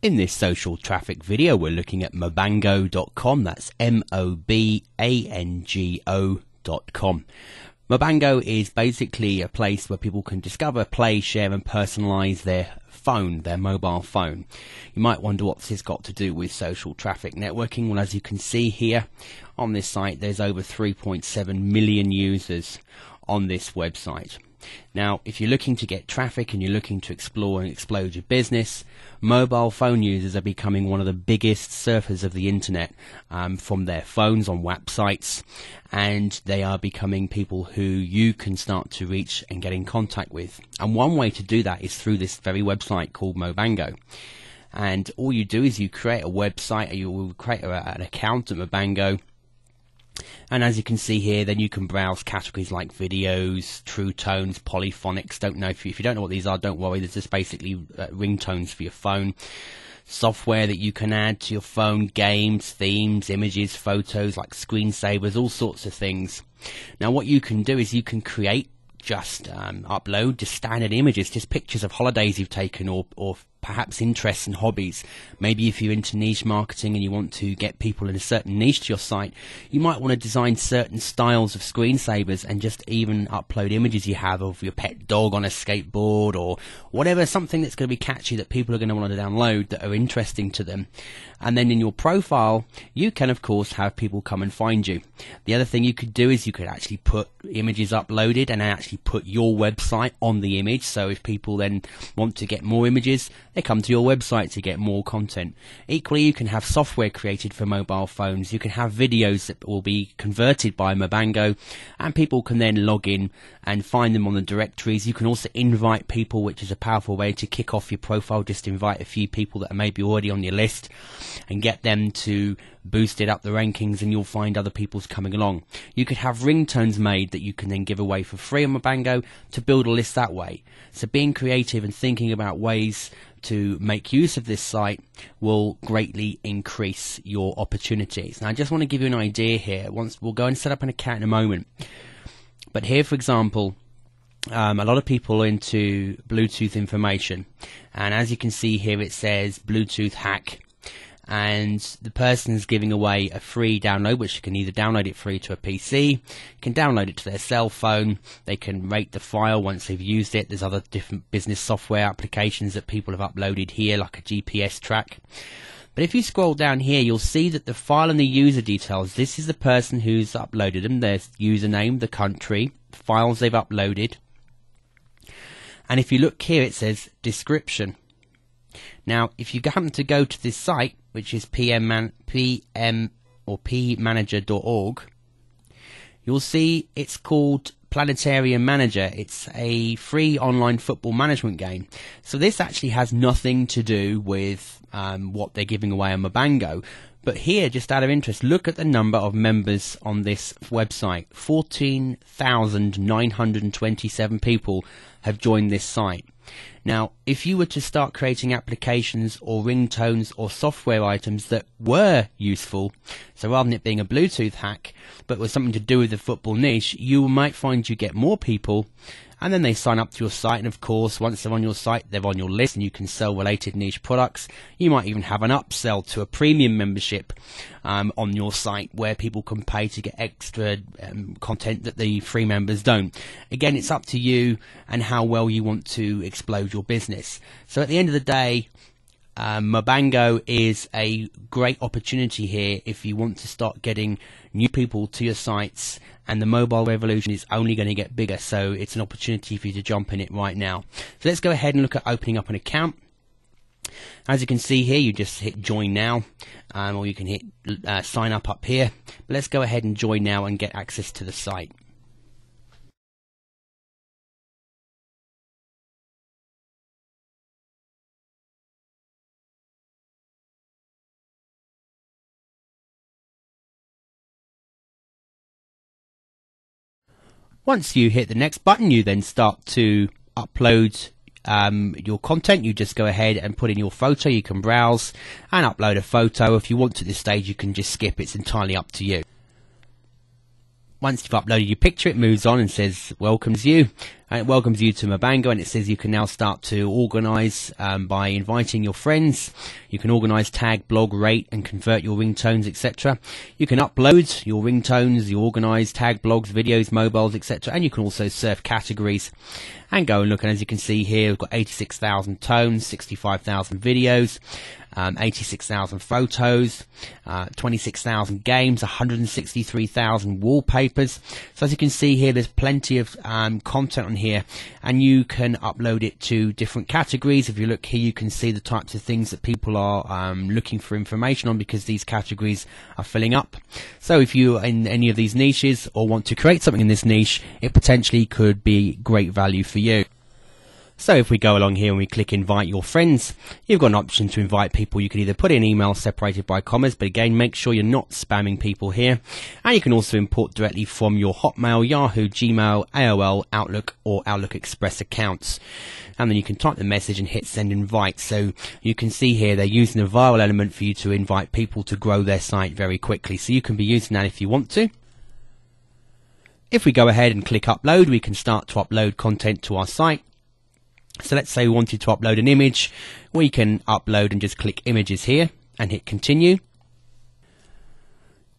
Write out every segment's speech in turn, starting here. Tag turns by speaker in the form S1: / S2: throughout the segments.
S1: In this social traffic video, we're looking at Mobango.com. That's Mobango.com. Mobango is basically a place where people can discover, play, share and personalize their phone, their mobile phone. You might wonder what's this got to do with social traffic networking. Well, as you can see here on this site, there's over 3.7 million users on this website. Now, if you're looking to get traffic and you're looking to explore and explode your business, mobile phone users are becoming one of the biggest surfers of the internet from their phones on websites, and they are becoming people who you can start to reach and get in contact with. And one way to do that is through this very website called Mobango. And all you do is you create a website, or you will create an account at Mobango. And as you can see here, then you can browse categories like videos, true tones, polyphonics. If you don't know what these are, don't worry. They're just basically ringtones for your phone. Software that you can add to your phone, games, themes, images, photos like screensavers, all sorts of things. Now what you can do is you can create, upload just standard images, just pictures of holidays you've taken, or perhaps interests and hobbies. Maybe if you're into niche marketing and you want to get people in a certain niche to your site, you might want to design certain styles of screensavers and just even upload images you have of your pet dog on a skateboard or whatever, something that's going to be catchy that people are going to want to download that are interesting to them. And then in your profile, you can of course have people come and find you. The other thing you could do is you could actually put images uploaded and actually put your website on the image. So if people then want to get more images, they come to your website to get more content. Equally, you can have software created for mobile phones. You can have videos that will be converted by Mobango, and people can then log in and find them on the directories. You can also invite people, which is a powerful way to kick off your profile. Just invite a few people that are maybe already on your list and get them to boost it up the rankings, and you'll find other people's coming along. You could have ringtones made that you can then give away for free on Mobango to build a list that way. So being creative and thinking about ways to make use of this site will greatly increase your opportunities. Now I just want to give you an idea here. We'll go and set up an account in a moment. But here, for example, a lot of people are into Bluetooth information, and as you can see here it says Bluetooth hack, and the person is giving away a free download, which you can either download it free to a PC, you can download it to their cell phone, they can rate the file once they've used it. There's other different business software applications that people have uploaded here, like a GPS track. But if you scroll down here, you'll see that the file and the user details, this is the person who's uploaded them, their username, the country, the files they've uploaded. And if you look here, it says description. Now, if you happen to go to this site, which is pmanager.org, you'll see it's called Planetarium Manager. It's a free online football management game. So this actually has nothing to do with what they're giving away on Mobango. But here, just out of interest, look at the number of members on this website. 14,927 people have joined this site. Now, if you were to start creating applications or ringtones or software items that were useful, so rather than it being a Bluetooth hack, but was something to do with the football niche, you might find you get more people, and then they sign up to your site, and of course, once they're on your site, they're on your list, and you can sell related niche products. You might even have an upsell to a premium membership on your site, where people can pay to get extra content that the free members don't. Again, it's up to you and how well you want to explode your business. So at the end of the day, Mobango is a great opportunity here if you want to start getting new people to your sites, and the mobile revolution is only going to get bigger, so it's an opportunity for you to jump in it right now. So let's go ahead and look at opening up an account. As you can see here, you just hit join now, or you can hit sign up here, but let's go ahead and join now and get access to the site. Once you hit the next button, you then start to upload your content. You just go ahead and put in your photo. You can browse and upload a photo. If you want to at this stage, you can just skip. It's entirely up to you. Once you've uploaded your picture, it moves on and says welcomes you, and it welcomes you to Mobango, and it says you can now start to organise by inviting your friends. You can organise, tag, blog, rate and convert your ringtones, etc. You can upload your ringtones, you organise, tag, blogs, videos, mobiles, etc. And you can also surf categories and go and look, and as you can see here, we've got 86,000 tones, 65,000 videos, 86,000 photos, 26,000 games, 163,000 wallpapers. So as you can see here, there's plenty of content on here, and you can upload it to different categories. If you look here, you can see the types of things that people are looking for information on, because these categories are filling up. So if you're in any of these niches or want to create something in this niche, it potentially could be great value for you. So if we go along here and we click invite your friends, you've got an option to invite people. You can either put in email separated by commas, but again, make sure you're not spamming people here. And you can also import directly from your Hotmail, Yahoo, Gmail, AOL, Outlook or Outlook Express accounts. And then you can type the message and hit send invite. So you can see here they're using a viral element for you to invite people to grow their site very quickly. So you can be using that if you want to. If we go ahead and click upload, we can start to upload content to our site. So let's say we wanted to upload an image. We can upload and just click images here and hit continue.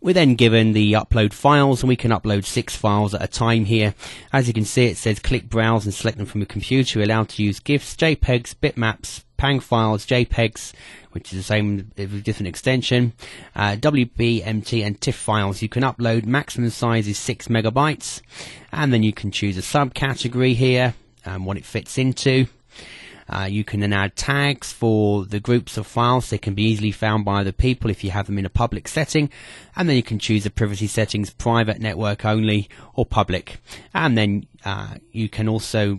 S1: We're then given the upload files, and we can upload 6 files at a time here. As you can see, it says click browse and select them from your computer. You're allowed to use GIFs, JPEGs, bitmaps, PANG files, JPEGs, which is the same with a different extension, WBMT and TIFF files. You can upload, maximum size is 6 megabytes, and then you can choose a subcategory here and what it fits into. You can then add tags for the groups of files. They can be easily found by other people if you have them in a public setting. And then you can choose the privacy settings, private, network only, or public. And then you can also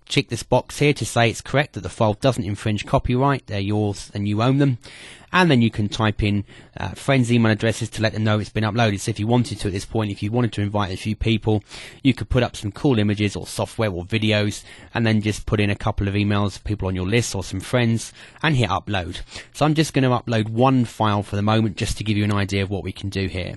S1: check this box here to say it's correct, that the file doesn't infringe copyright, they're yours and you own them. And then you can type in friends' email addresses to let them know it's been uploaded. So if you wanted to at this point, if you wanted to invite a few people, you could put up some cool images or software or videos, and then just put in a couple of emails for people on your list or some friends and hit upload. So I'm just going to upload one file for the moment, just to give you an idea of what we can do here.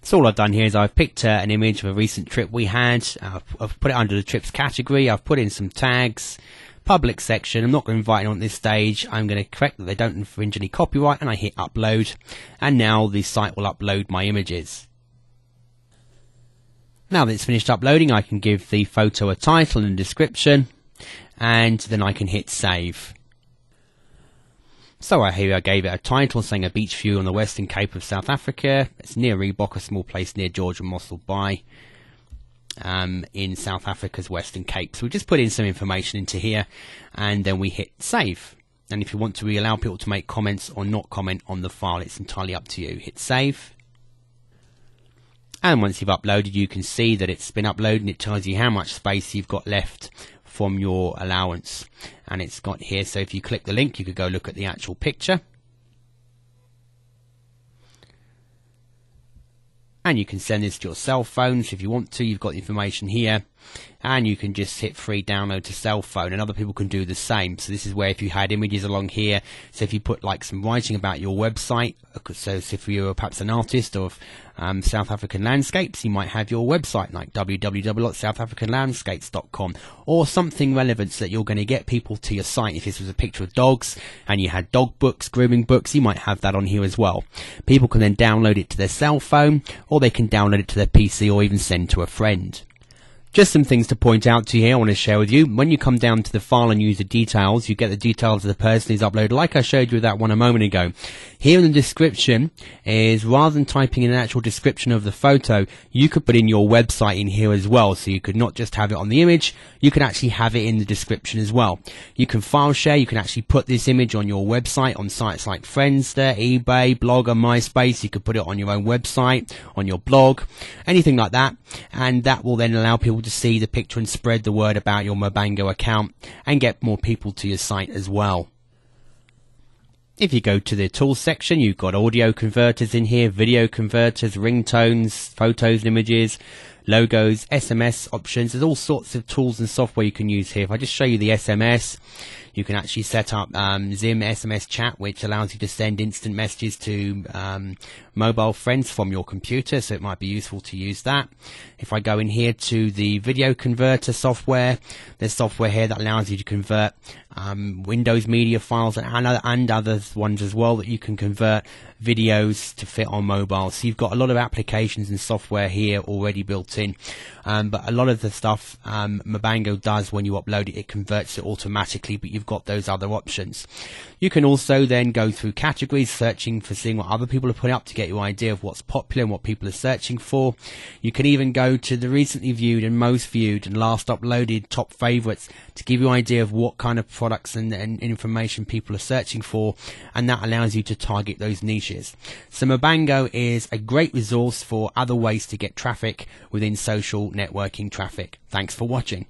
S1: So all I've done here is I've picked an image of a recent trip we had. I've put it under the trips category. I've put in some tags, public section. I'm not going to invite anyone at this stage. I'm going to correct that they don't infringe any copyright, and I hit upload, and now the site will upload my images. Now that it's finished uploading, I can give the photo a title and a description, and then I can hit save. So here I gave it a title saying a beach view on the Western Cape of South Africa. It's near Reebok, a small place near George and Mossel Bay, in South Africa's Western Cape. So we just put in some information into here, and then we hit save. And if you want to allow people to make comments or not comment on the file, it's entirely up to you. Hit save. And once you've uploaded, you can see that it's been uploaded, and it tells you how much space you've got left from your allowance. And it's got here, so if you click the link, you could go look at the actual picture. And you can send this to your cell phone, so if you want to, you've got the information here, and you can just hit free download to cell phone, and other people can do the same. So this is where if you had images along here, so if you put like some writing about your website, so if you're perhaps an artist of South African landscapes, you might have your website like www.southafricanlandscapes.com, or something relevant so that you're going to get people to your site. If this was a picture of dogs and you had dog books, grooming books, you might have that on here as well. People can then download it to their cell phone, or they can download it to their PC, or even send to a friend. Just some things to point out to you here I want to share with you. When you come down to the file and use the details, you get the details of the person who's uploaded, like I showed you with that one a moment ago. Here in the description is, rather than typing in an actual description of the photo, you could put in your website in here as well. So you could not just have it on the image, you could actually have it in the description as well. You can file share, you can actually put this image on your website, on sites like Friendster, eBay, Blogger, MySpace. You could put it on your own website, on your blog, anything like that, and that will then allow people to see the picture and spread the word about your Mobango account and get more people to your site as well. If you go to the tools section, you've got audio converters in here, video converters, ringtones, photos and images, logos, SMS options. There's all sorts of tools and software you can use here. If I just show you the SMS, you can actually set up Zim SMS chat, which allows you to send instant messages to mobile friends from your computer, so it might be useful to use that. If I go in here to the video converter software, there's software here that allows you to convert Windows media files and other ones as well, that you can convert videos to fit on mobile. So you've got a lot of applications and software here already built in, but a lot of the stuff Mobango does, when you upload it, it converts it automatically, but you've got those other options. You can also then go through categories, searching for seeing what other people are putting up to get you an idea of what's popular and what people are searching for. You can even go to the recently viewed and most viewed and last uploaded top favorites to give you an idea of what kind of products and information people are searching for, and that allows you to target those niches. So Mobango is a great resource for other ways to get traffic within social networking traffic. Thanks for watching.